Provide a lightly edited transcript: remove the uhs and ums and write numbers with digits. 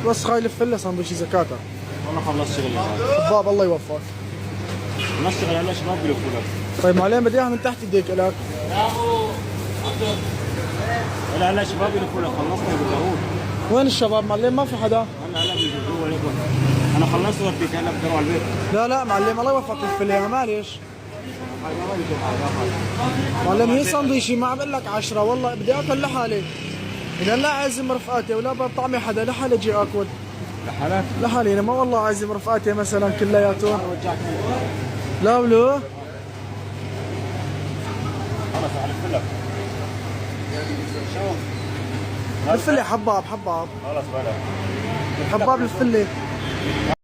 بس خاي لف لي سندويش زكاته. والله خلصت شغلي. باب الله يوفقك. نشتغل على شباب بيلفوا لك. طيب معلم بدي اياها من تحت يديك لك. يا ابو لا لا شباب يلفوا لك، خلصنا بالضروري. وين الشباب معلم؟ ما في حدا. هلا بيجوا لك. انا خلصت وديك هلا بدروا على البيت. لا لا معلم الله يوفقك لف لي اياها معلش. معلم هي سندويشي ما عم بقول لك 10 والله بدي اكل لحالي. اذا لا عازم رفقاتي ولا بطعمي حدا لحالي اجي اكل. لحالك؟ لحالي انا ما والله عازم رفقاتي مثلا كلياتهم. لا ولو خلص الف لك. لف لي حباب حباب. خلص بلا. حباب لف لي.